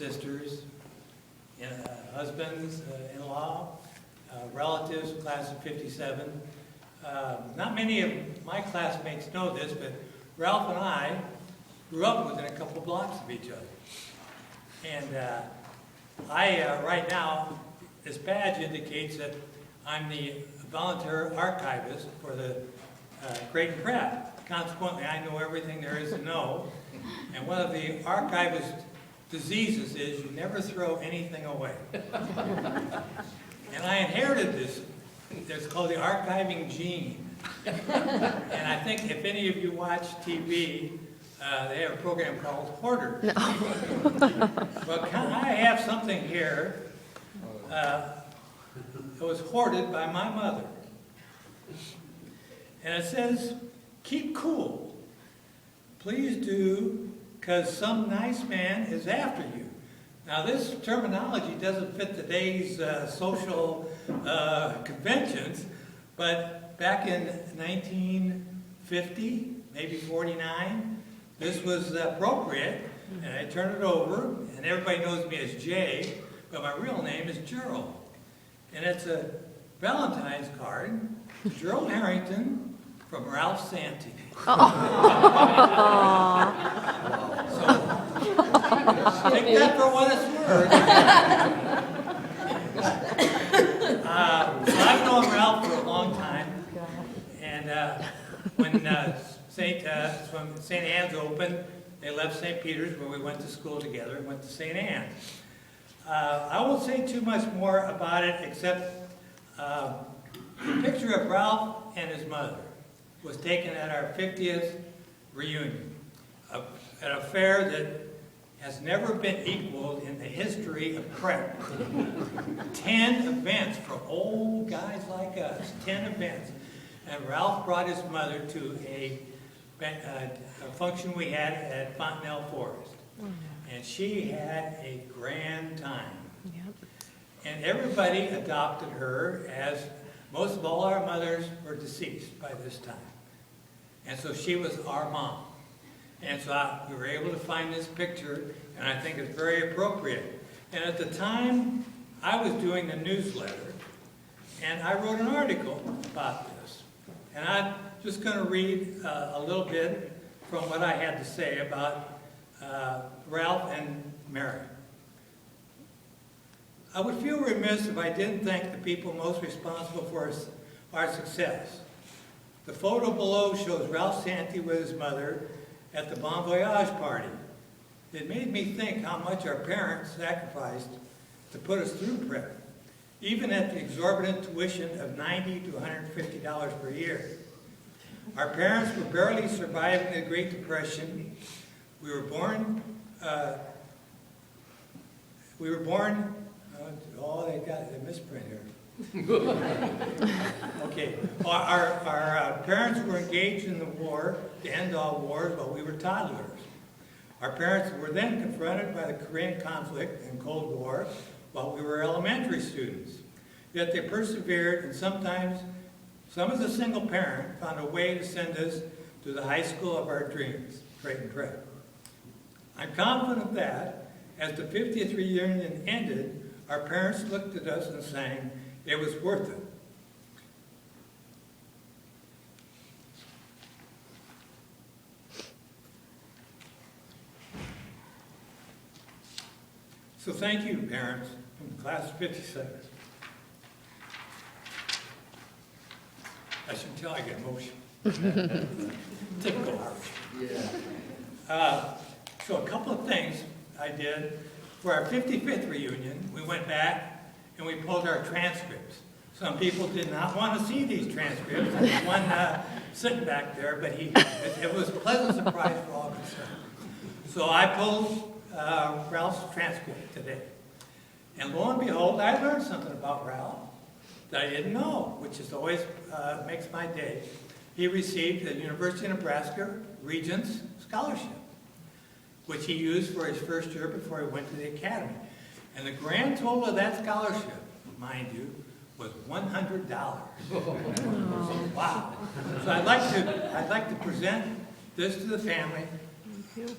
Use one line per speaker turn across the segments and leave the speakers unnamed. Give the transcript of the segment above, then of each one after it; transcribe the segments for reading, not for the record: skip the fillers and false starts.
sisters, husbands, in-law, relatives, class of 57. Not many of my classmates know this, but Ralph and I grew up within a couple blocks of each other. And right now, this badge indicates that I'm the volunteer archivist for the Creighton Prep. Consequently, I know everything there is to know. And one of the archivist diseases is you never throw anything away. And I inherited this. It's called the archiving gene. And I think if any of you watch TV, they have a program called Hoarder. No. Well, I have something here that was hoarded by my mother. And it says, "Keep cool. Please do, because some nice man is after you." Now, this terminology doesn't fit today's social conventions, but back in 1950, maybe 49, this was appropriate, and I turn it over, and everybody knows me as Jay, but my real name is Gerald. And it's a Valentine's card to Gerald Harrington from Ralph Santee. So, take that for what it's worth. So I've known Ralph for a long time, and when St. Anne's opened, they left St. Peter's, where we went to school together, and went to St. Anne's. I won't say too much more about it, except the picture of Ralph and his mother was taken at our 50th reunion, at a fair that has never been equaled in the history of prep. 10 events for old guys like us, 10 events. And Ralph brought his mother to a function we had at Fontenelle Forest. And she had a grand time. Yep. And everybody adopted her, as most of all our mothers were deceased by this time. And so she was our mom. And so we were able to find this picture, and I think it's very appropriate. And at the time, I was doing the newsletter, and I wrote an article about this. And I'm just going to read a little bit from what I had to say about Ralph and Mary. "I would feel remiss if I didn't thank the people most responsible for our success. The photo below shows Ralph Santee with his mother at the Bon Voyage party. It made me think how much our parents sacrificed to put us through prep, even at the exorbitant tuition of $90 to $150 per year. Our parents were barely surviving the Great Depression. We were born, oh, they got a misprint here. Okay, our parents were engaged in the war to end all wars while we were toddlers. Our parents were then confronted by the Korean conflict and Cold War while we were elementary students. Yet they persevered, and sometimes some as a single parent found a way to send us to the high school of our dreams, Creighton Prep. I'm confident that, as the 50th reunion ended, our parents looked at us and sang, 'It was worth it.' So thank you, parents, from class of 57. As you can tell, I get emotional. Typical Irish. Yeah. So a couple of things I did. For our 55th reunion, we went back and we pulled our transcripts. Some people did not want to see these transcripts. There's one sitting back there, but it was a pleasant surprise for all concerned. So I pulled Ralph's transcript today. And lo and behold, I learned something about Ralph that I didn't know, which is always makes my day. He received the University of Nebraska Regents Scholarship, which he used for his first year before he went to the academy. And the grand total of that scholarship, mind you, was $100. So, wow. So I'd like to present this to the family.
Thank you.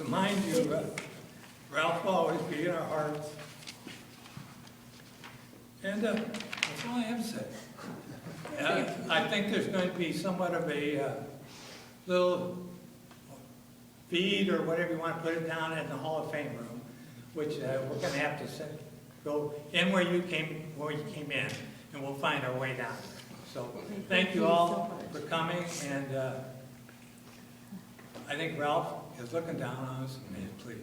So mind you, Ralph will always be in our hearts. And that's all I have to say. I think there's going to be somewhat of a little feed or whatever you want to put it down in the Hall of Fame room, which we're going to have to go in where you came in, and we'll find our way down. So thank you all for coming, and I think Ralph is looking down on us, and he is pleased.